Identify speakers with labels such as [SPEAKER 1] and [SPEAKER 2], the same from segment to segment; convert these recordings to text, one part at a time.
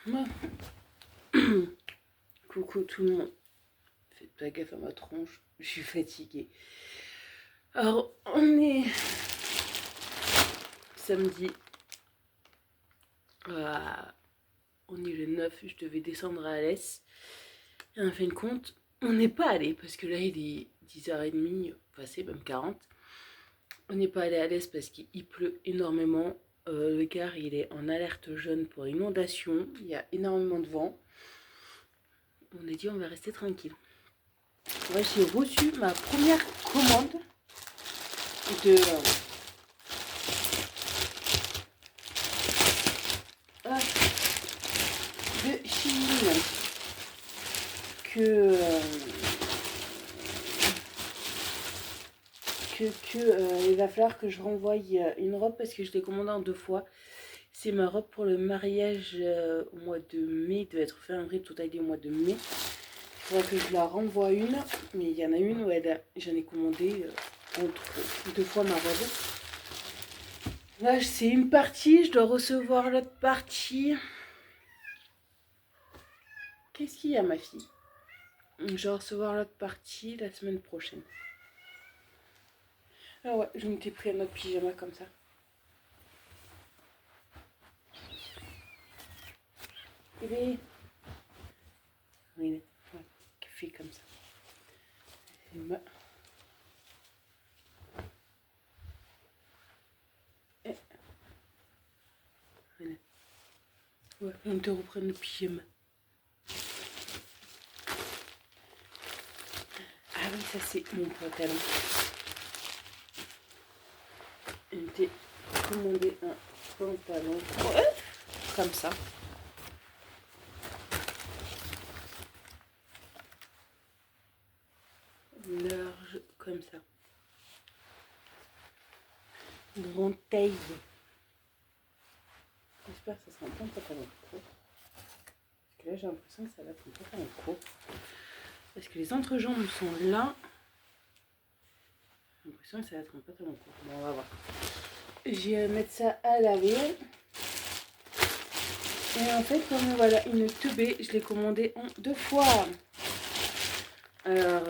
[SPEAKER 1] Ouais. Coucou tout le monde. Faites pas gaffe à ma tronche, je suis fatiguée. Alors, on est samedi. On est le 9, je devais descendre à Alès. Et en fin de compte, on n'est pas allé parce que là il est 10h30, passé même 40. On n'est pas allé à Alès parce qu'il pleut énormément. Le gare il est en alerte jaune pour inondation. Il y a énormément de vent. On a dit on va rester tranquille. Ouais, j'ai reçu ma première commande de Chine il va falloir que je renvoie une robe parce que je l'ai commandée en 2 fois. C'est ma robe pour le mariage au mois de mai. Il devait être fait en vrai tout au mois de mai. Il faudra que je la renvoie une, mais il y en a une où j'en ai commandé en trop. 2 fois ma robe. Là, c'est une partie, je dois recevoir l'autre partie. Qu'est-ce qu'il y a, ma fille? Je vais recevoir l'autre partie la semaine prochaine. Ah ouais, je m'étais pris un autre pyjama comme ça. Bébé. Oui, ouais, qui fait comme ça. Et bah. Et. Voilà. Ouais, on te reprend le pyjama. Ah oui, ça c'est mon pantalon. On t'ai commandé un pantalon comme ça. Large comme ça. Grande taille. J'espère que ça sera un bon pantalon court. Parce que là j'ai l'impression que ça va être un pantalon court. Parce que les entrejambes sont là. J'ai l'impression que ça va être un pantalon court. Bon, on va voir. Je vais mettre ça à laver. Et en fait, comme voilà une teubée, je l'ai commandée en 2 fois. Alors,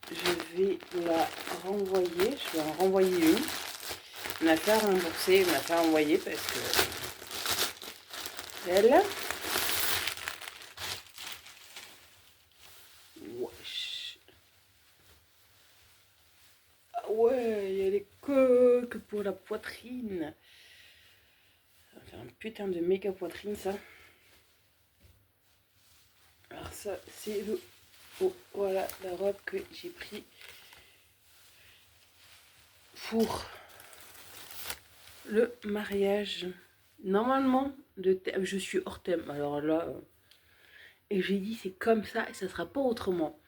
[SPEAKER 1] je vais la renvoyer. Je vais en renvoyer une. On a fait rembourser, on a fait envoyer parce que elle. Wesh. Ah ouais, il y a des coques pour la poitrine. Ça va faire un putain de méga poitrine, ça. Alors ça, c'est le... Oh, voilà la robe que j'ai pris pour le mariage. Normalement, je suis hors thème. Alors là, et j'ai dit c'est comme ça et ça sera pas autrement.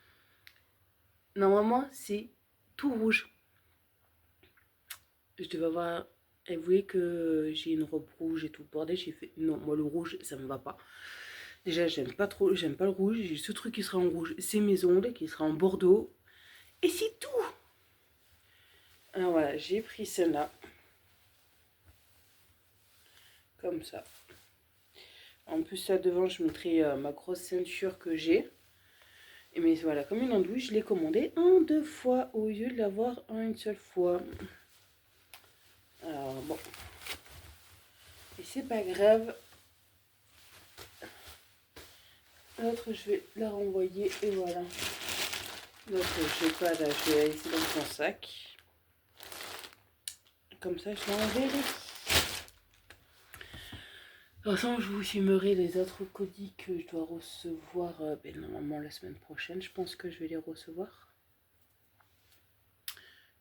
[SPEAKER 1] Normalement, c'est tout rouge. Je devais avoir... Elle voulait que j'ai une robe rouge et tout. Bordel, j'ai fait non, moi le rouge, ça me va pas. Déjà, j'aime pas le rouge. J'ai ce truc qui sera en rouge, c'est mes ongles qui sera en bordeaux. Et c'est tout. Alors voilà, j'ai pris celle-là. Comme ça. En plus, là devant, je mettrai ma grosse ceinture que j'ai. Et mais voilà, comme une andouille, je l'ai commandée en 2 fois au lieu de l'avoir en une seule fois. Alors bon. Et c'est pas grave. L'autre, je vais la renvoyer et voilà. L'autre, je vais pas là, je vais la laisser dans son sac. Comme ça, je l'enverrai. De toute façon, je vous filmerai les autres colis que je dois recevoir normalement la semaine prochaine. Je pense que je vais les recevoir.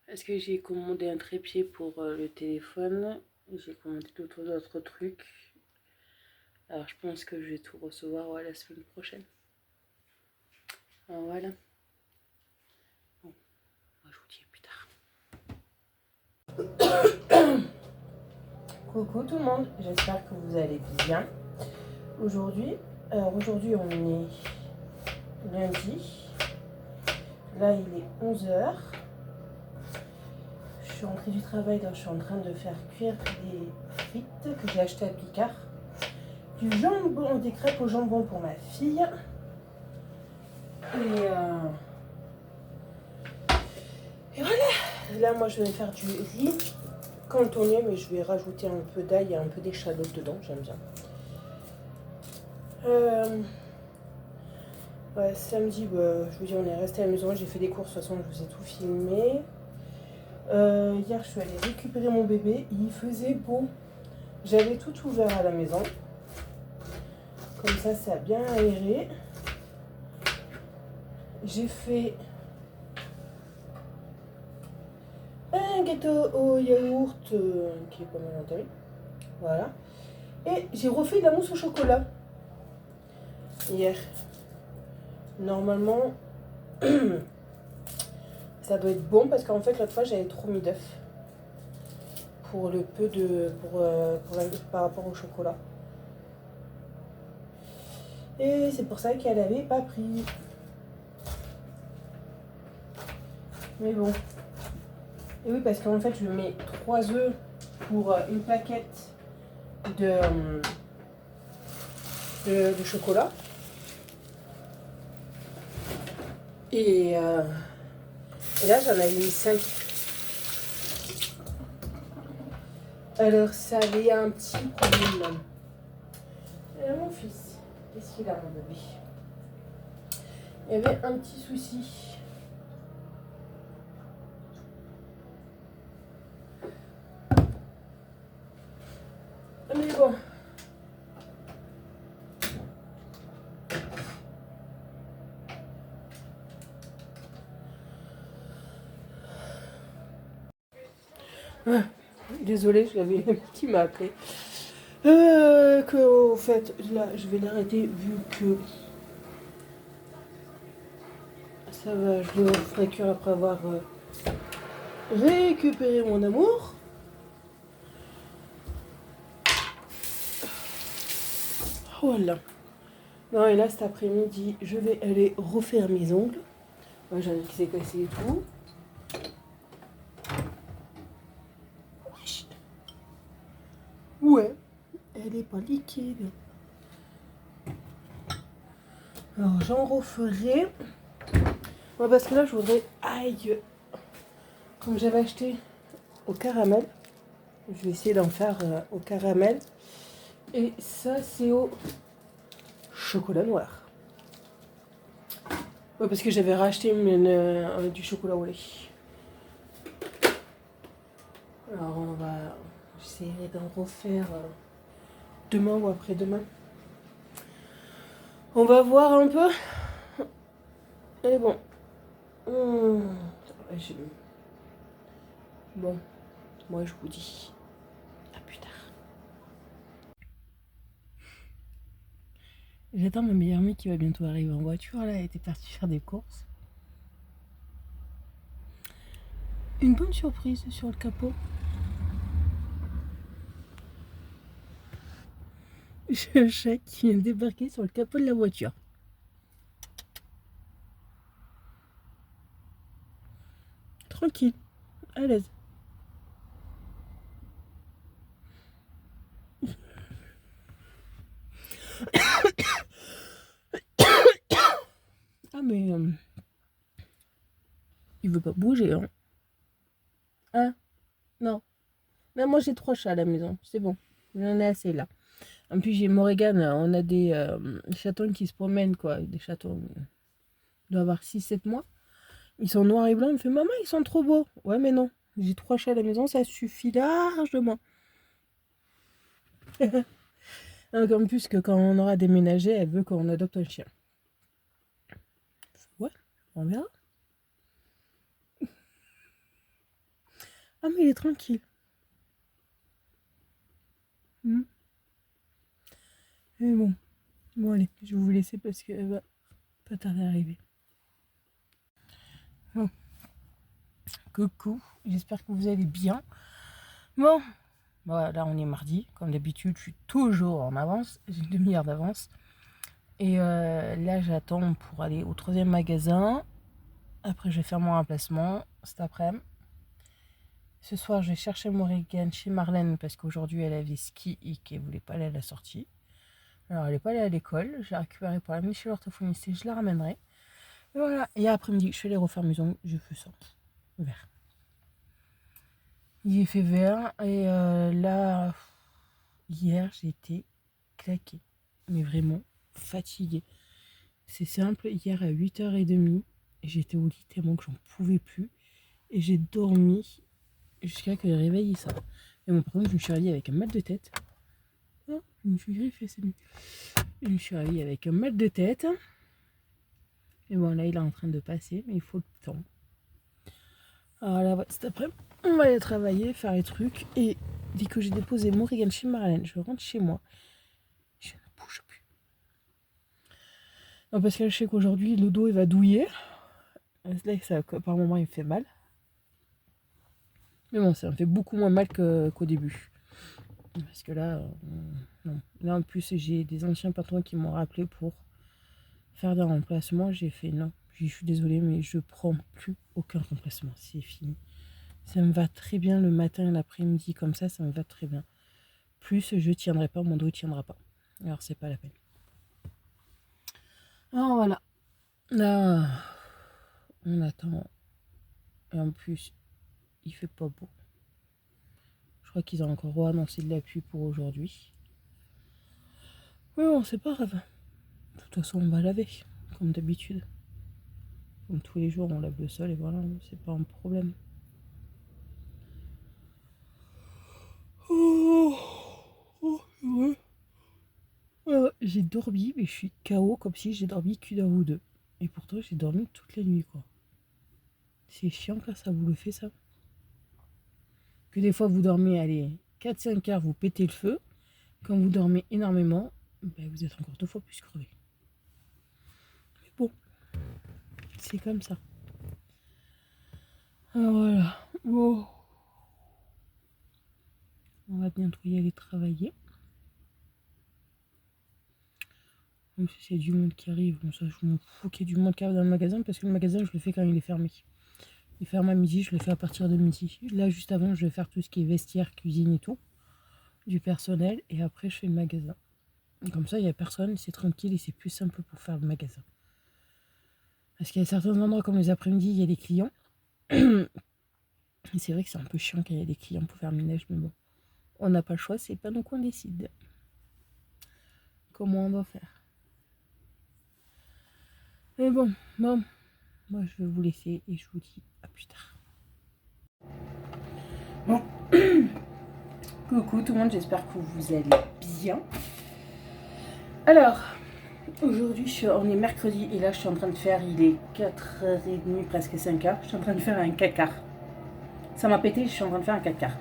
[SPEAKER 1] Est-ce que j'ai commandé un trépied pour le téléphone? J'ai commandé d'autres trucs. Alors, je pense que je vais tout recevoir la semaine prochaine. Alors, voilà. Bon, moi, je vous dis plus tard. Coucou tout le monde, j'espère que vous allez bien. Aujourd'hui, on est lundi. Là, il est 11h. Je suis rentrée du travail, donc je suis en train de faire cuire des frites que j'ai achetées à Picard. du jambon, des crêpes au jambon pour ma fille. Et voilà. Là, moi, je vais faire du riz cantonné, mais je vais rajouter un peu d'ail et un peu d'échalote dedans. J'aime bien. Ouais, samedi, je vous dis, on est resté à la maison. J'ai fait des courses. De toute façon, je vous ai tout filmé. Hier, je suis allée récupérer mon bébé. Il faisait beau. J'avais tout ouvert à la maison. Comme ça a bien aéré. J'ai fait un gâteau au yaourt qui est pas mal entamé. Voilà. Et j'ai refait de la mousse au chocolat hier. Normalement, ça doit être bon parce qu'en fait, l'autre fois, j'avais trop mis d'œufs. Pour le peu de. Par rapport au chocolat. Et c'est pour ça qu'elle avait pas pris. Mais bon. Et oui, parce qu'en fait, je mets 3 œufs pour une plaquette de chocolat. Et là, j'en avais mis 5. Alors, ça avait un petit problème. Et mon fils, qu'est-ce qu'il a, mon bébé? Il y avait un petit souci. Mais bon. Ah, désolée, j'avais un qui m'a appelé. Au fait, là, je vais l'arrêter vu que ça va, je le ferai cuire après avoir récupéré mon amour. Voilà. Non, et là, cet après-midi, je vais aller refaire mes ongles. Moi, j'en ai qui s'est cassé et tout. Ouais, elle est pas liquide. Alors, j'en referai. Ouais, parce que là, je voudrais... Aïe. Comme j'avais acheté au caramel. Je vais essayer d'en faire au caramel. Et ça, c'est au chocolat noir. Ouais, parce que j'avais racheté du chocolat au lait. Alors, j'essaierai d'en refaire demain ou après-demain. On va voir un peu. Et bon. Bon, moi je vous dis à plus tard. J'attends ma meilleure amie qui va bientôt arriver en voiture. Là, elle était partie faire des courses. Une bonne surprise sur le capot. J'ai un chat qui vient de débarquer sur le capot de la voiture. Tranquille, à l'aise. Ah mais il veut pas bouger, hein. Hein? Non. Mais moi j'ai 3 chats à la maison, c'est bon. J'en ai assez là. En plus j'ai Morrigan, on a des chatons qui se promènent quoi. Des chatons, ils doivent avoir 6-7 mois. Ils sont noirs et blancs. Il me fait maman, ils sont trop beaux. Ouais mais non. J'ai 3 chats à la maison, ça suffit largement. En plus que quand on aura déménagé, elle veut qu'on adopte un chien. Ouais, on verra. Ah mais il est tranquille. Mais bon. Bon allez, je vais vous laisser parce qu'elle va pas tarder à arriver. Bon. Coucou, j'espère que vous allez bien. Bon, voilà, là on est mardi. Comme d'habitude, je suis toujours en avance. J'ai une demi-heure d'avance. Et là, j'attends pour aller au 3e magasin. Après, je vais faire mon remplacement cet après-midi. Ce soir, je vais chercher Morrigan chez Marlène parce qu'aujourd'hui, elle avait ski et qu'elle voulait pas aller à la sortie. Alors elle n'est pas allée à l'école, je l'ai récupérée pour l'amener chez l'orthophoniste et je la ramènerai. Et voilà, et après-midi, je suis allée refaire mes ongles, je fais ça, vert. Il est fait vert et là, hier j'étais claquée, mais vraiment fatiguée. C'est simple, hier à 8h30, j'étais au lit tellement que j'en pouvais plus et j'ai dormi jusqu'à que le réveil ça. Et bon, par contre, je me suis réveillée avec un mal de tête. Oh, je me suis griffée, c'est mieux. Je me suis réveillée avec un mal de tête. Et bon, là, il est en train de passer, mais il faut le temps. Alors là, cet après-midi, on va aller travailler, faire les trucs. Et dès que j'ai déposé Morrigan chez Marlène, je rentre chez moi. Je ne bouge plus. Non, parce que je sais qu'aujourd'hui, le dos, il va douiller. Là, ça, par moment, il me fait mal. Mais bon, ça me fait beaucoup moins mal qu'au début. Parce que là, non. Là, en plus, j'ai des anciens patrons qui m'ont rappelé pour faire des remplacements. J'ai fait non. Je suis désolée, mais je prends plus aucun remplacement. C'est fini. Ça me va très bien le matin et l'après-midi comme ça me va très bien. Plus je tiendrai pas, mon dos ne tiendra pas. Alors c'est pas la peine. Alors voilà. Là, on attend. Et en plus, il fait pas beau. Je crois qu'ils ont encore annoncé de la pluie pour aujourd'hui. Mais bon, c'est pas grave. De toute façon, on va laver, comme d'habitude. Comme tous les jours, on lave le sol et voilà, c'est pas un problème. Oh, ouais. J'ai dormi, mais je suis KO comme si j'ai dormi qu'une heure ou deux. Et pourtant, j'ai dormi toute la nuit, quoi. C'est chiant quand ça vous le fait, ça. Que des fois, vous dormez, allez, 4-5 heures, vous pétez le feu. Quand vous dormez énormément, ben, vous êtes encore 2 fois plus crevé. Mais bon, c'est comme ça. Alors voilà. Oh. On va bientôt y aller travailler. Même si c'est du monde qui arrive, bon, ça, je m'en fous qu'il y ait du monde qui arrive dans le magasin, parce que le magasin, je le fais quand il est fermé. Il ferme à midi, je le fais à partir de midi. Là, juste avant, je vais faire tout ce qui est vestiaire, cuisine et tout, du personnel, et après, je fais le magasin. Et comme ça, il n'y a personne, c'est tranquille et c'est plus simple pour faire le magasin. Parce qu'il y a certains endroits, comme les après-midi, il y a des clients. Et c'est vrai que c'est un peu chiant quand il y a des clients pour faire le ménage, mais bon, on n'a pas le choix, c'est pas nous qu'on décide. Comment on va faire? Mais bon, moi je vais vous laisser et je vous dis à plus tard. Bon, coucou tout le monde, j'espère que vous allez bien. Alors, aujourd'hui on est mercredi et là je suis en train de faire, il est 4h30, presque 5h, je suis en train de faire un 4 quarts. Ça m'a pété, je suis en train de faire un 4 quarts.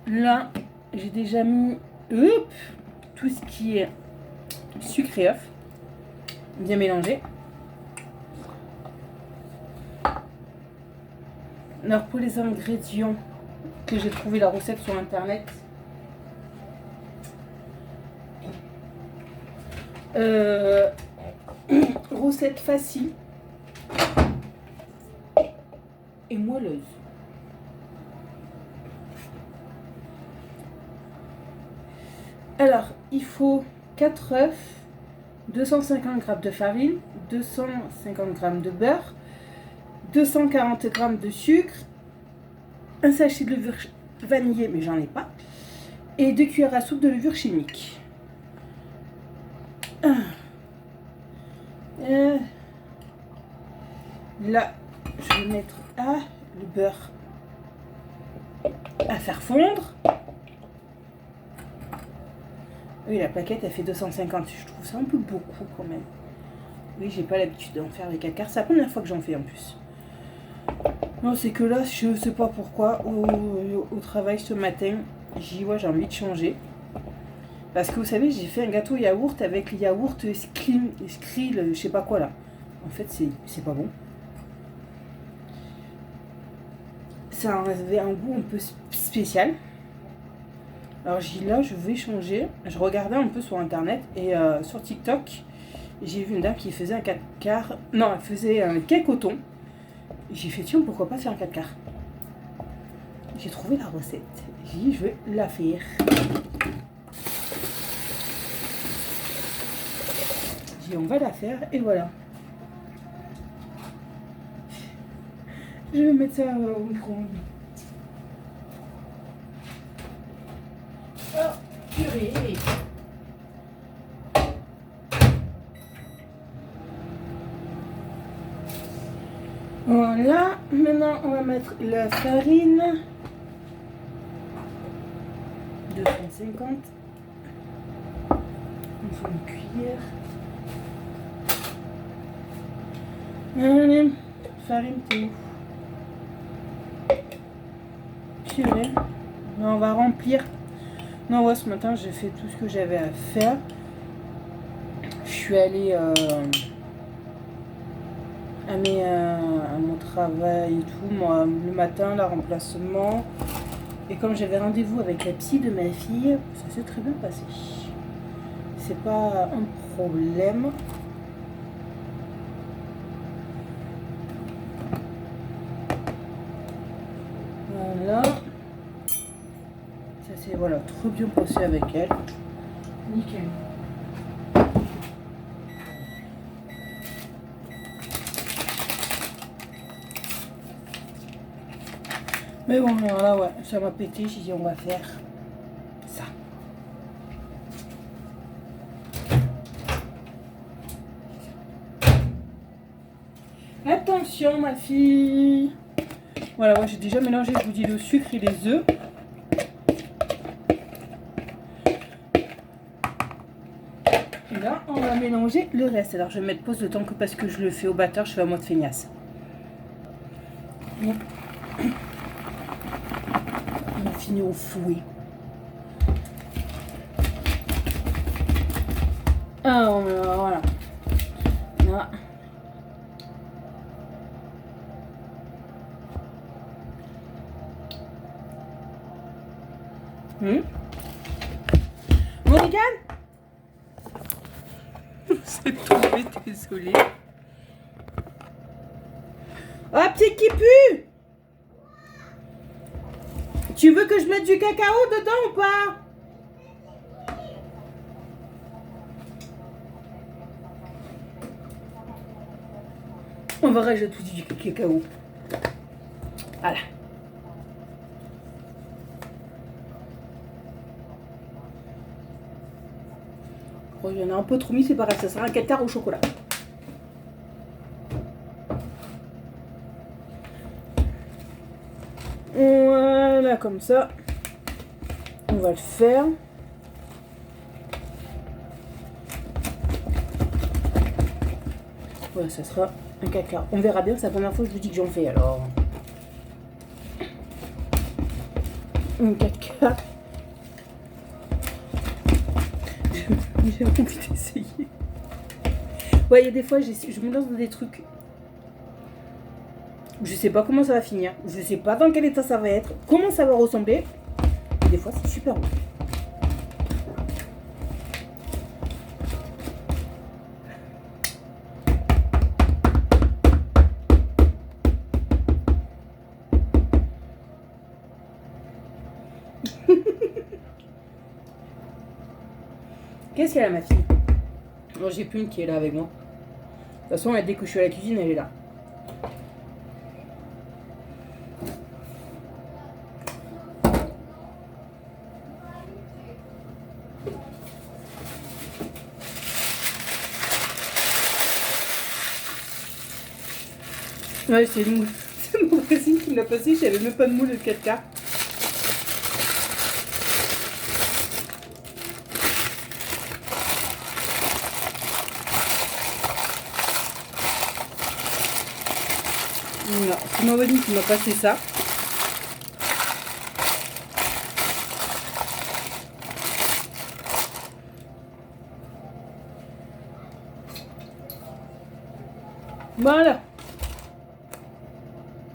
[SPEAKER 1] Là, j'ai déjà mis tout ce qui est sucre et œuf, bien mélangé. Alors pour les ingrédients que j'ai trouvé la recette sur internet, recette facile et moelleuse. Alors il faut 4 œufs, 250 g de farine, 250 g de beurre, 240 g de sucre, un sachet de levure vanillée, mais j'en ai pas, et 2 cuillères à soupe de levure chimique. Là, je vais mettre le beurre à faire fondre. Oui, la plaquette, elle fait 250. Je trouve ça un peu beaucoup quand même. Oui, j'ai pas l'habitude d'en faire les 4 quarts. C'est la première fois que j'en fais en plus. Non, c'est que là, je sais pas pourquoi, au travail ce matin, j'ai envie de changer. Parce que vous savez, j'ai fait un gâteau yaourt avec le yaourt Skrill, je sais pas quoi là. En fait, c'est pas bon. Ça avait un goût un peu spécial. Alors là, je vais changer. Je regardais un peu sur internet et sur TikTok, j'ai vu une dame qui faisait un 4 quarts. Non, elle faisait un cake au thon. J'ai fait, tiens, pourquoi pas faire un 4 quarts. J'ai trouvé la recette. J'ai dit, je vais la faire.
[SPEAKER 2] J'ai dit on va la faire et voilà. Je vais mettre ça au micro-ondes. Oh, purée. Voilà, maintenant on va mettre la farine. 250. On fait une cuillère. Allez, farine tout. Purée. Là, on va remplir. Non, ouais, ce matin j'ai fait tout ce que j'avais à faire. Je suis allée à mon travail et tout. Moi, le matin, le remplacement. Et comme j'avais rendez-vous avec la psy de ma fille, ça s'est très bien passé. C'est pas un problème. Voilà. Ça s'est voilà, trop bien passé avec elle. Nickel. Mais bon, alors là, ouais, ça m'a pété. J'ai dit, on va faire ça. Attention, ma fille. Voilà, ouais, j'ai déjà mélangé, je vous dis, le sucre et les œufs. Et là, on va mélanger le reste. Alors, je vais mettre pause le temps que parce que je le fais au batteur, je fais à mode feignasse. On va finir au fouet. Ah, voilà. Là. Morrigan, c'est tombé, désolé. Oh, petit qui pue. Tu veux que je mette du cacao dedans ou pas? On va rajouter du cacao. Voilà. Oh, il y en a un peu trop mis, c'est pas grave, ça sera un caviar au chocolat. Voilà, comme ça. On va le faire. Voilà, ça sera un caca. On verra bien, c'est la première fois que je vous dis que j'en fais alors. Un caca. J'ai envie d'essayer. Ouais, il y a des fois, je me lance dans des trucs. Je sais pas comment ça va finir. Je sais pas dans quel état ça va être. Comment ça va ressembler. Et des fois, c'est super bon. Qu'est-ce qu'elle a, ma fille? Non, j'ai plus une qui est là avec moi. De toute façon, dès que je suis à la cuisine, elle est là. Ouais, c'est le moule. C'est mon voisine qui me l'a passé. J'avais même pas de moule de 4K. Voilà, c'est ma voisine qui m'a passé ça. Voilà.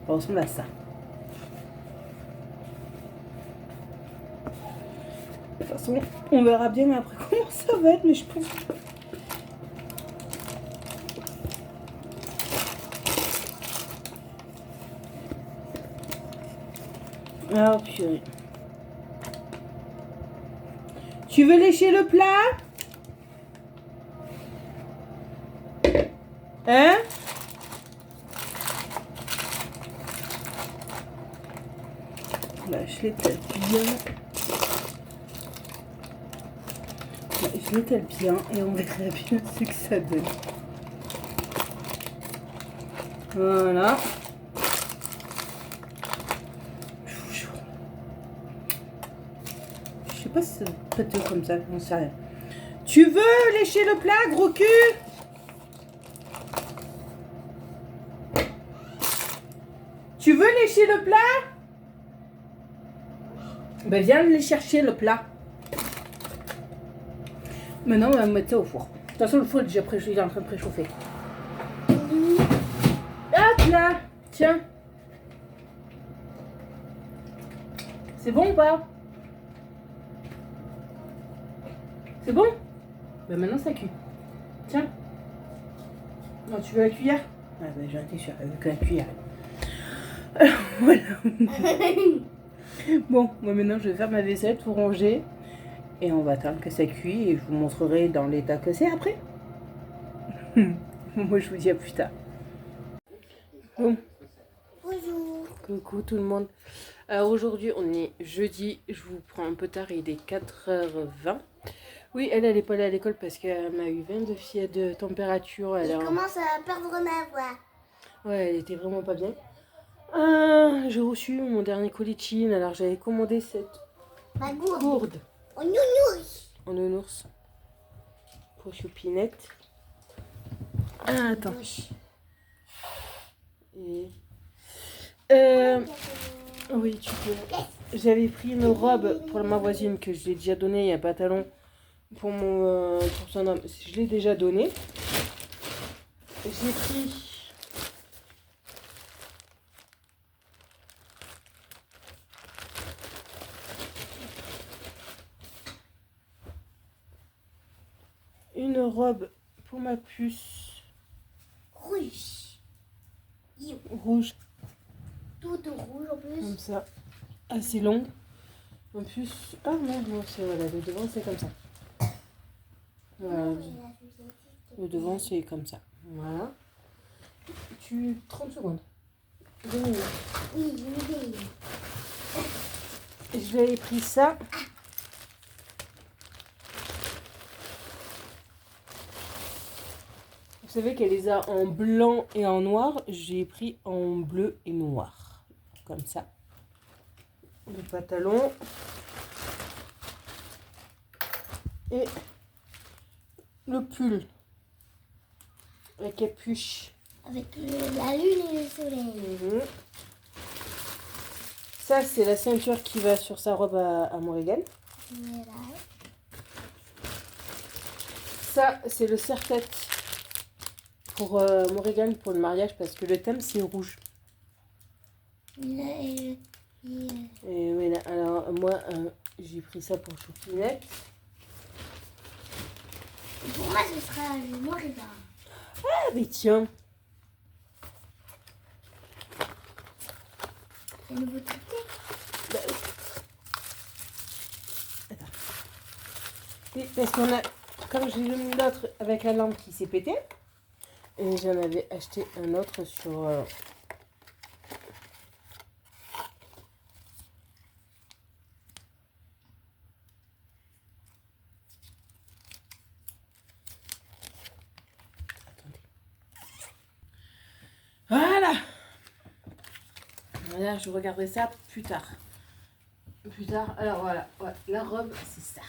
[SPEAKER 2] Ça ressemble à ça. De toute façon, on verra bien après comment ça va être, mais je pense. Ah purée. Tu veux lécher le plat? Hein? Là, je l'étale bien. Là, je l'étale bien et on verra bien ce que ça donne. Voilà. Je sais pas si ça peut être comme ça, j'en sais rien. Tu veux lécher le plat, gros cul? Tu veux lécher le plat? Ben viens aller chercher le plat. Maintenant, on va mettre ça au four. De toute façon, le four est déjà il est en train de préchauffer. Hop là! Tiens. C'est bon ou pas? C'est bon? Ben maintenant, ça cuit. Tiens. Non, tu veux la cuillère? Ah ben j'ai été sûre, avec la cuillère. Alors, voilà. Bon, moi maintenant, je vais faire ma vaisselle, tout ranger. Et on va attendre que ça cuit et je vous montrerai dans l'état que c'est après. Moi, je vous dis à plus tard. Bon.
[SPEAKER 1] Bonjour. Coucou tout le monde. Alors aujourd'hui, on est jeudi. Je vous prends un peu tard, il est 4h20. Oui, elle n'est pas allée à l'école parce qu'elle m'a eu 22 fièvre de température. Elle
[SPEAKER 3] commence à perdre ma voix.
[SPEAKER 1] Ouais, elle était vraiment pas bien. J'ai reçu mon dernier colis de Chine. Alors j'avais commandé cette gourde.
[SPEAKER 3] En nounours.
[SPEAKER 1] En nounours. Pour Choupinette. Ah, attends. Et... oui, tu peux. J'avais pris une robe pour ma voisine que je l'ai déjà donnée. Il y a un pantalon pour son homme. Je l'ai déjà donné. J'ai pris... une robe pour ma puce.
[SPEAKER 3] Rouge.
[SPEAKER 1] Rouge.
[SPEAKER 3] Toute rouge en plus.
[SPEAKER 1] Comme ça. Assez longue. En plus... Ah non, non, c'est voilà, le devant c'est comme ça. Voilà. Le devant c'est comme ça. Voilà. 30 secondes. 2 minutes.
[SPEAKER 3] Oui, oui.
[SPEAKER 1] Je lui ai pris ça. Vous savez qu'elle les a en blanc et en noir. J'ai pris en bleu et noir. Comme ça. Le pantalon. Et le pull. La capuche.
[SPEAKER 3] Avec la lune et le soleil.
[SPEAKER 1] Ça, c'est la ceinture qui va sur sa robe à Morrigan.
[SPEAKER 3] Voilà.
[SPEAKER 1] Ça, c'est le serre-tête pour Morrigan pour le mariage parce que le thème, c'est rouge.
[SPEAKER 3] Et
[SPEAKER 1] voilà. Alors, moi, j'ai pris ça pour Choupinette.
[SPEAKER 3] pour moi, ce sera le Morrigan.
[SPEAKER 1] Ah, mais tiens.
[SPEAKER 3] C'est un nouveau truc.
[SPEAKER 1] Bah, attends. Oui, parce qu'on a, comme j'ai eu l'autre avec la lampe qui s'est pétée, et j'en avais acheté un autre sur... Attendez. Voilà. Voilà, je regarderai ça plus tard. Plus tard, alors voilà, ouais, la robe, c'est ça.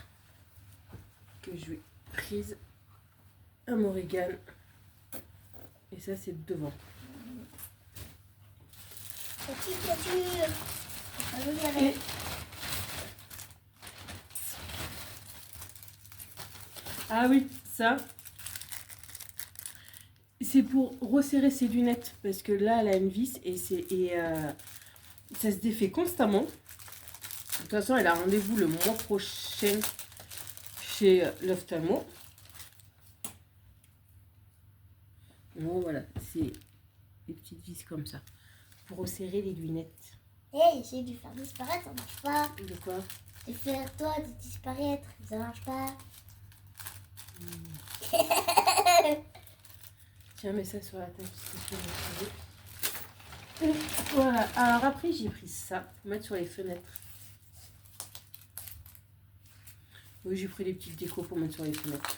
[SPEAKER 1] Que je lui ai prise à Morrigan. Et ça, c'est devant.
[SPEAKER 3] Petite voiture.
[SPEAKER 1] Et... ah oui, ça, c'est pour resserrer ses lunettes. Parce que là, elle a une vis et, ça se défait constamment. De toute façon, elle a rendez-vous le mois prochain chez l'ophtalmo. Bon, voilà, c'est des petites vis comme ça. Pour resserrer les lunettes.
[SPEAKER 3] Hé, j'ai dû faire disparaître, ça marche pas.
[SPEAKER 1] De quoi?
[SPEAKER 3] J'ai fait toi de disparaître, ça marche pas.
[SPEAKER 2] Tiens, mets ça sur la table. Parce que je vais trouver. Et voilà. Alors après, j'ai pris ça pour mettre sur les fenêtres. Oui, j'ai pris des petites décos pour mettre sur les fenêtres.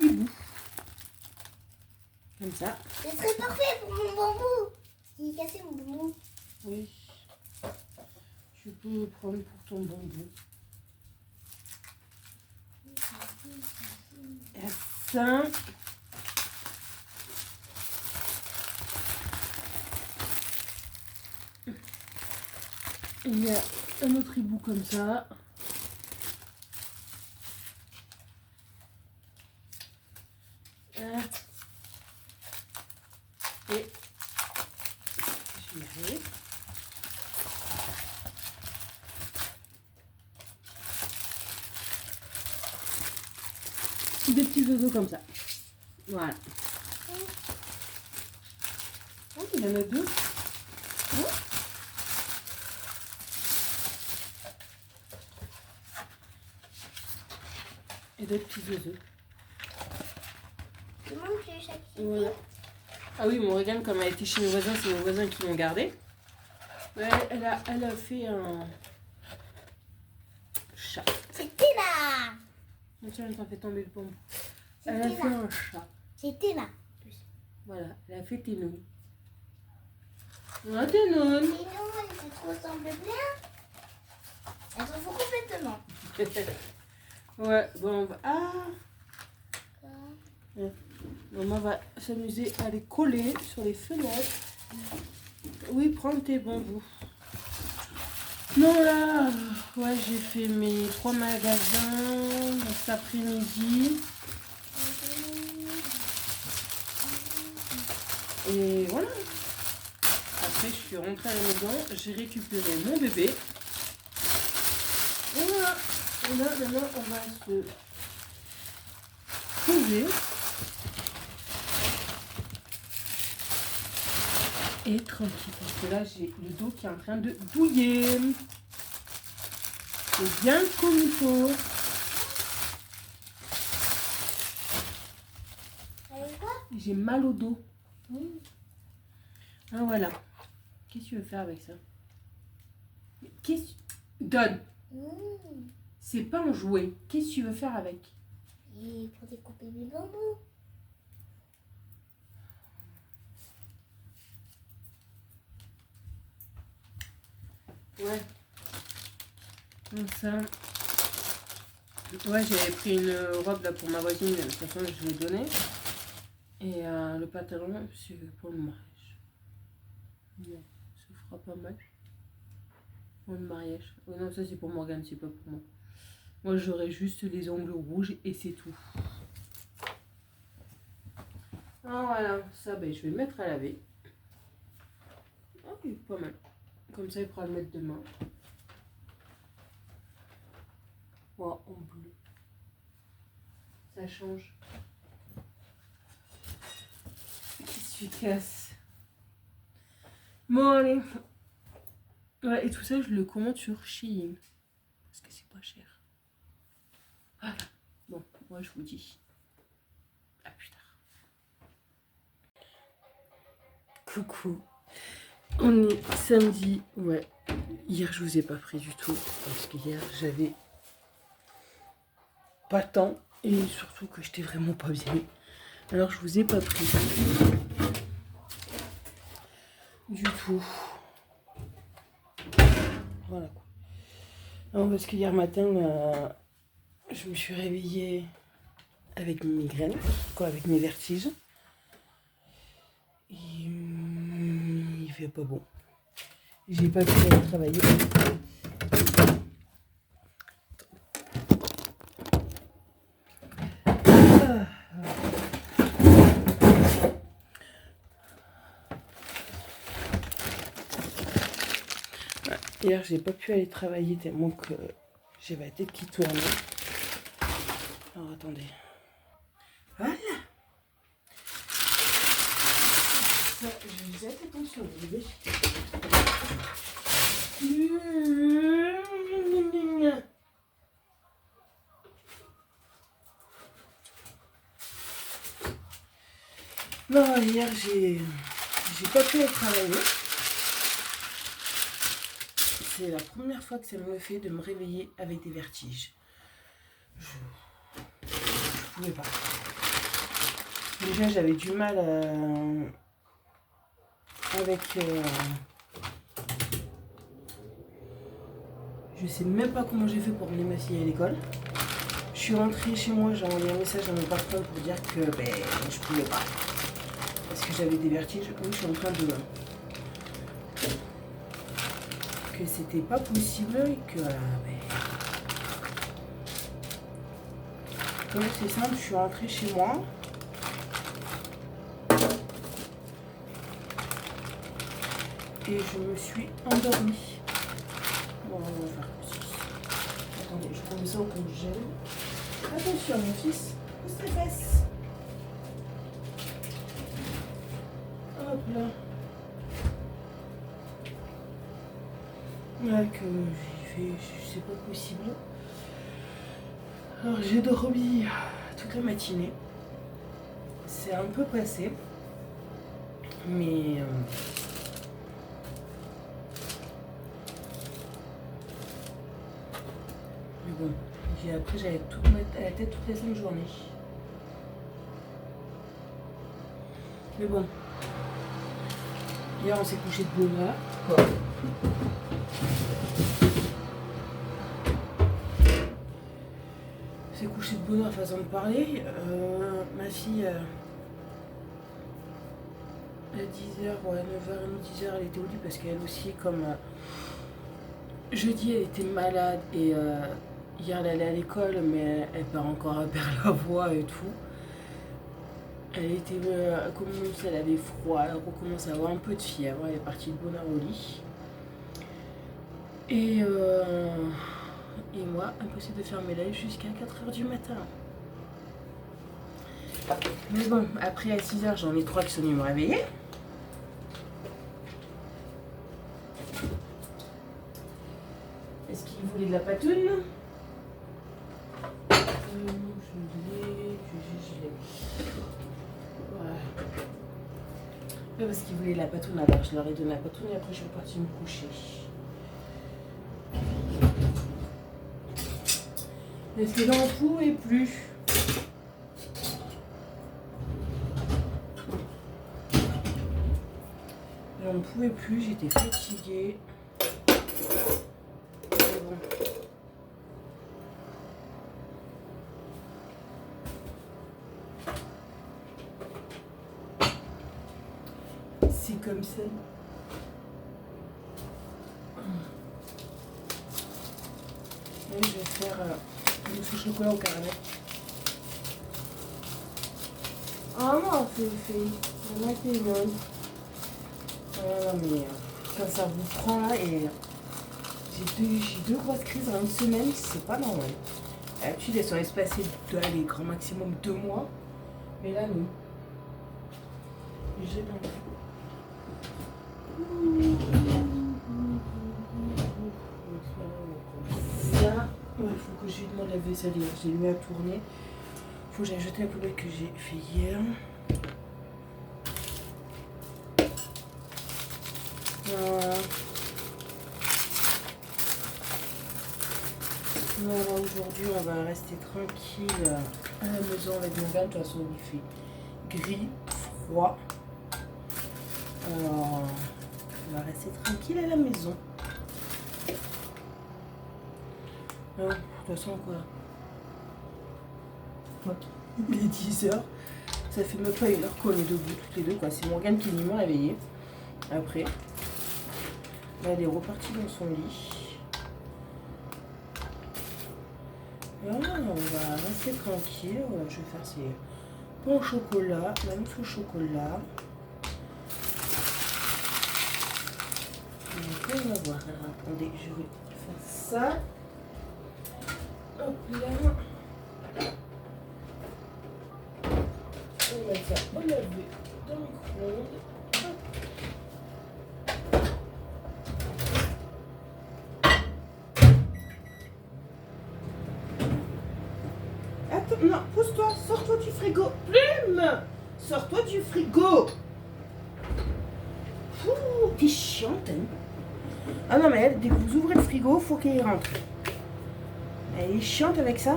[SPEAKER 2] Hibou. Comme ça.
[SPEAKER 3] Ce serait parfait pour mon bambou. Il est cassé mon bambou.
[SPEAKER 2] Oui. Tu peux le prendre pour ton bambou. Et ça. Il y a un autre hibou comme ça. Et je vais y arriver. Des petits oiseaux comme ça. Voilà. Oh, il y en a deux. Oh. Et d'autres petits oiseaux.
[SPEAKER 3] Il manque chaque
[SPEAKER 2] Voilà. Ah oui, mon regarde, comme elle a été chez mes voisins, c'est mes voisins qui l'ont gardé. Elle a fait un chat.
[SPEAKER 3] C'était là.
[SPEAKER 2] Tiens, elle t'a fait tomber le bambou. Elle a fait un chat.
[SPEAKER 3] C'était là.
[SPEAKER 2] Voilà, elle a fait tes nouilles. Ah, tes nouilles.
[SPEAKER 3] Mais non, elles se ressemblent bien. Elles s'en font complètement.
[SPEAKER 2] Ouais, bon, ah. Ouais. Maman va s'amuser à les coller sur les fenêtres. Oui, prends tes bambous. Non, là, ouais, j'ai fait mes 3 magasins cet après-midi. Et voilà. Après, je suis rentrée à la maison, j'ai récupéré mon bébé. Et voilà. Et là, maintenant, on va se poser. Et tranquille, parce que là, j'ai le dos qui est en train de douiller. C'est bien comme il faut.
[SPEAKER 3] Allez, quoi?
[SPEAKER 2] J'ai mal au dos. Ah, voilà. Qu'est-ce que tu veux faire avec ça? Qu'est-ce que... Donne. C'est pas un jouet. Qu'est-ce que tu veux faire avec?
[SPEAKER 3] Et pour découper mes bambous.
[SPEAKER 2] Ouais. Comme ça. Ouais, j'avais pris une robe là pour ma voisine. De toute façon, je l'ai donnée. Et le pantalon, c'est pour le mariage. Ouais, ça fera pas mal. Pour le mariage. Oh non, ça c'est pour Morgane, c'est pas pour moi. Moi, j'aurai juste les ongles rouges et c'est tout. Ah, voilà, ça, ben, je vais le mettre à laver. Ah oui, pas mal. Comme ça, il pourra le mettre demain. Oh, en bleu. Ça change. Qu'est-ce que tu casses? Bon, allez. Ouais, et tout ça, je le commande sur Shein. Parce que c'est pas cher. Voilà. Bon, moi, je vous dis à plus tard. Coucou. On est samedi. Ouais. Hier, je vous ai pas pris du tout. Parce qu'hier, j'avais pas le temps. Et surtout que j'étais vraiment pas bien. Alors, je vous ai pas pris. Du tout. Voilà quoi. Non, parce que hier matin, je me suis réveillée avec mes migraines, quoi, avec mes vertiges. Et il fait pas bon. J'ai pas pu aller travailler. Hier, j'ai pas pu aller travailler tellement que j'avais la tête qui tournait. Alors, attendez. Voilà. Ça, je vous ai fait attention, bébé. hier, j'ai pas pu aller travailler. C'est la première fois que ça me fait de me réveiller avec des vertiges. Je pouvais pas. Déjà, j'avais du mal avec... je sais même pas comment j'ai fait pour emmener ma fille à l'école. Je suis rentrée chez moi, j'ai envoyé un message à mon patron pour dire que je pouvais pas. Parce que j'avais des vertiges. Oui, je suis en train de... que c'était pas possible et que... donc c'est simple, je suis rentrée chez moi. Et je me suis endormie. Bon, on va faire plus. Attendez, je prends ça au congèle. Attention, mon fils, pousse tes fesses. Hop là. Ouais, que j'ai fait, c'est pas possible. Alors, j'ai dormi toute la matinée. C'est un peu passé. Mais bon, après j'allais tout mettre à la tête toute la semaine journée. Mais bon, hier on s'est couché de bonne heure. On s'est couché de bonne heure, façon de parler. Ma fille, à 10h, ouais, 9h30, 10h, elle était au lit parce qu'elle aussi, comme jeudi, elle était malade et hier, elle allait à l'école, mais elle part encore à perdre la voix et tout. Elle était, comme elle avait froid, elle recommence à avoir un peu de fièvre, elle est partie de bonne heure au lit. Et moi, impossible de fermer l'œil jusqu'à 4h du matin. Mais bon, après à 6h, j'en ai 3 qui sont venus me réveiller. Est-ce qu'ils voulaient de la patoune? Parce qu'ils voulaient la patoune, alors je leur ai donné la patoune et après je suis partie me coucher. Parce que j'en pouvais plus. J'en pouvais plus, j'étais fatiguée. Bon. C'est comme ça. Et je vais faire une mousse au chocolat au caramel. Ah non, c'est vraiment que non. Mais quand ça vous prend là et j'ai deux grosses crises en une semaine, c'est pas normal. D'habitude elles sont espacées de les grand maximum 2 mois. Mais là non. J'ai pas. Ça, il faut que je lui demande la vaisselle hier. J'ai mis à tourner. Il faut que j'aille jeter la poubelle que j'ai fait hier. Voilà, aujourd'hui on va rester tranquille à la maison avec mon gars. De toute façon il fait gris, froid. Alors, on va rester tranquille à la maison. De toute façon quoi. Il est 10h. Ça fait même pas 1 heure qu'on est debout toutes les deux quoi. C'est Morgane qui est venue me réveiller. Après. Là, elle est repartie dans son lit. Voilà, on va rester tranquille. Voilà, je vais faire ces pains au chocolat, la mousse au chocolat. On va voir. Alors, attendez, je vais faire ça. Hop là. On va mettre ça au laver dans le micro-ondes. Attends, non, pousse-toi, sors-toi du frigo. Plume! Sors-toi du frigo. T'es chiante, hein. Ah non, mais elle, dès que vous ouvrez le frigo, faut qu'elle y rentre. Elle est chiante avec ça.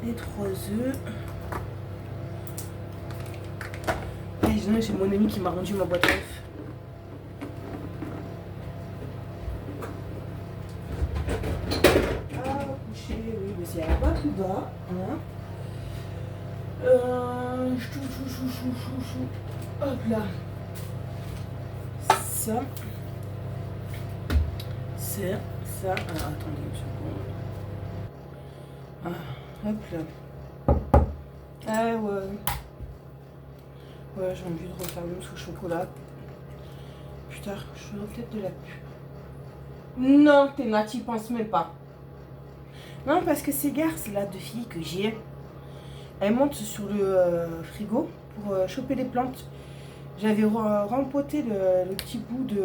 [SPEAKER 2] Les 3 œufs. Et j'ai mon ami qui m'a rendu ma boîte à œufs. Ah, coucher, oui, mais c'est pas plus bas. Hein. Hop là. Ça. C'est ça. Alors, attendez une seconde. Ah, hop là. Ah ouais. Ouais, j'ai envie de refaire le mousse au chocolat. Putain, je ferai peut-être de la pub. Non, Théna, t'y penses même pas. Non, parce que ces garces là de filles que j'ai, elles montent sur le frigo pour choper les plantes. J'avais rempoté le petit bout de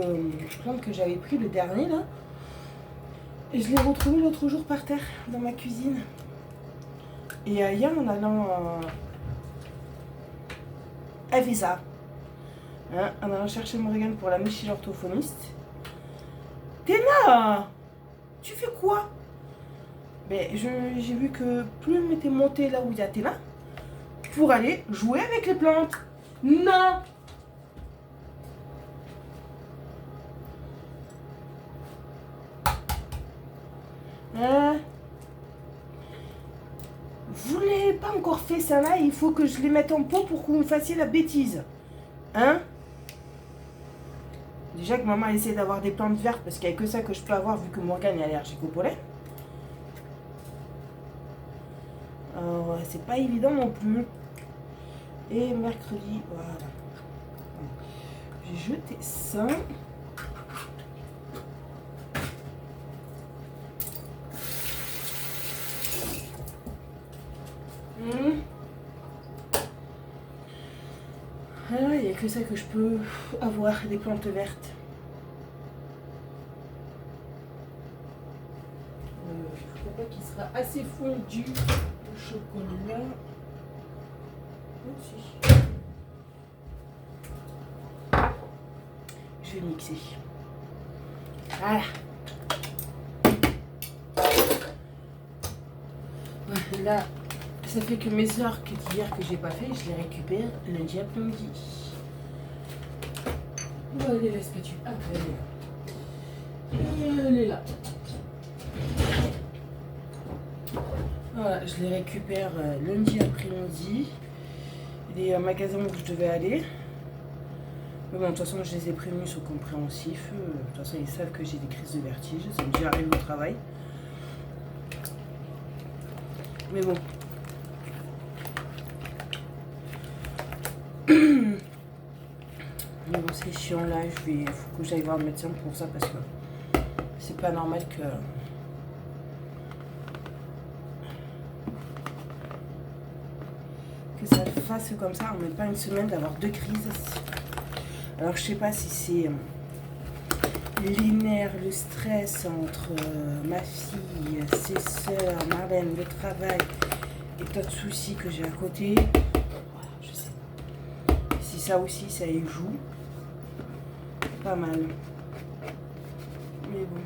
[SPEAKER 2] plante que j'avais pris, le dernier là. Et je l'ai retrouvé l'autre jour par terre dans ma cuisine. Et hier en allant à Visa, hein, en allant chercher Morgane pour l'amener chez l'orthophoniste. Théna, tu fais quoi? Ben, j'ai vu que Plume était montée là où il y a Théna pour aller jouer avec les plantes. Non! Hein? Vous n'avez pas encore fait ça là, il faut que je les mette en pot pour que vous me fassiez la bêtise. Hein? Déjà que maman essaie d'avoir des plantes vertes parce qu'il n'y a que ça que je peux avoir vu que Morgane est allergique au pollen. Alors c'est pas évident non plus. Et mercredi, voilà. J'ai jeté ça. Ah, il n'y a que ça que je peux avoir, des plantes vertes. Je crois pas qu'il sera assez fondu le chocolat. Aussi. Je vais mixer. Voilà. Là, ça fait que mes heures d'hier que j'ai pas fait, je les récupère lundi après-midi. Où elle est la spatule? Ah, elle est là. Et elle est là. Voilà, je les récupère lundi après-midi. Les magasins où je devais aller. Mais bon, de toute façon, je les ai prévenus, ils sont compréhensifs. De toute façon, ils savent que j'ai des crises de vertige. Ça me dit arrive au travail. Mais bon. Mais bon, c'est chiant là. Il faut que j'aille voir le médecin pour ça parce que c'est pas normal que ça fasse comme ça en même pas une semaine d'avoir 2 crises. Alors, je sais pas si c'est les nerfs, le stress entre ma fille, ses soeurs, Marlène, le travail et d'autres soucis que j'ai à côté. Voilà, je sais pas. Si ça aussi, ça y joue. Pas mal. Mais bon.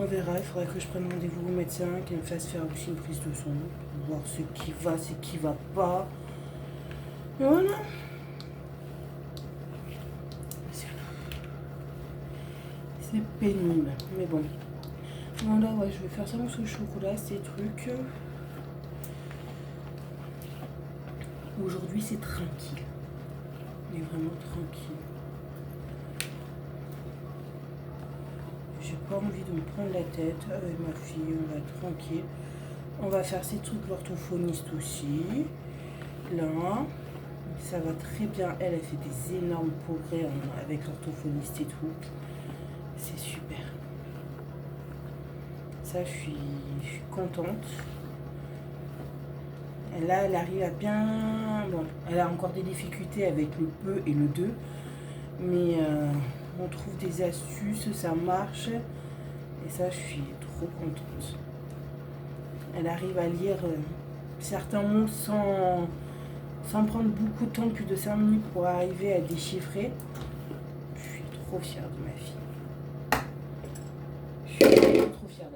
[SPEAKER 2] On verra, il faudrait que je prenne rendez-vous au médecin, qu'il me fasse faire aussi une prise de sang, pour voir ce qui va, ce qui va pas. Et voilà. C'est pénible, mais bon. Voilà, ouais, je vais faire ça mousse au chocolat, ces trucs. Aujourd'hui, c'est tranquille. Mais vraiment tranquille. J'ai pas envie de me prendre la tête avec ma fille, on va être tranquille. On va faire ces trucs l'orthophoniste aussi. Là, ça va très bien. Elle fait des énormes progrès avec l'orthophoniste et tout. C'est super. Ça, je suis contente. Et là, elle arrive à bien... Bon, elle a encore des difficultés avec le peu et le 2. Mais On trouve des astuces, ça marche. Et ça, je suis trop contente. Elle arrive à lire certains mots sans prendre beaucoup de temps, plus de 5 minutes pour arriver à déchiffrer. Je suis trop fière de ma fille. Je suis vraiment trop fière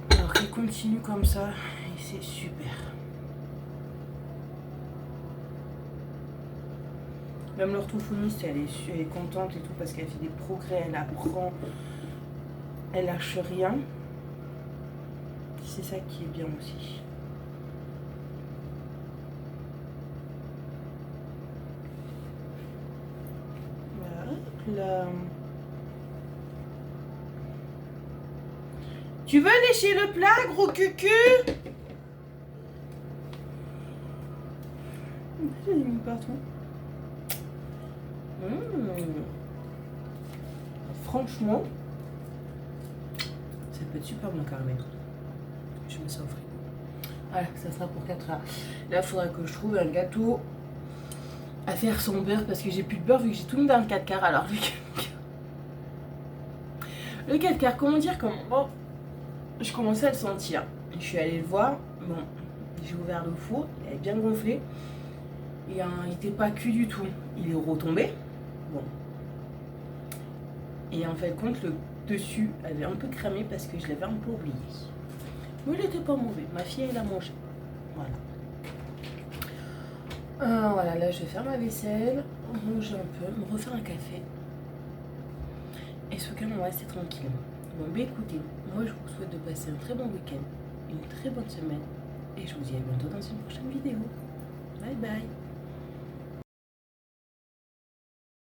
[SPEAKER 2] d'elle. Alors qu'elle continue comme ça, et c'est super. Même l'orthophoniste, elle est contente et tout parce qu'elle fait des progrès, elle apprend, elle lâche rien. C'est ça qui est bien aussi. Voilà, là. Tu veux lécher le plat, gros cucu? Je l'ai mis partout. Franchement, ça peut être super bon caramel. Je mets ça au frigo. Voilà, ça sera pour 4 heures. Là, il faudra que je trouve un gâteau à faire sans beurre parce que j'ai plus de beurre vu que j'ai tout mis dans le 4 quarts. Alors, le 4 quarts, comment dire, bon, je commençais à le sentir. Je suis allée le voir. Bon, j'ai ouvert le four, il avait bien gonflé. Et il n'était pas cuit du tout. Il est retombé. Bon. Et en fait, compte, le dessus avait un peu cramé parce que je l'avais un peu oublié. Mais il n'était pas mauvais. Ma fille, elle a mangé. Voilà. Voilà, là, je vais faire ma vaisselle, manger un peu, me refaire un café. Et ce week-end, on va rester tranquille. Bon, bah écoutez, moi, je vous souhaite de passer un très bon week-end, une très bonne semaine. Et je vous dis à bientôt dans une prochaine vidéo. Bye bye.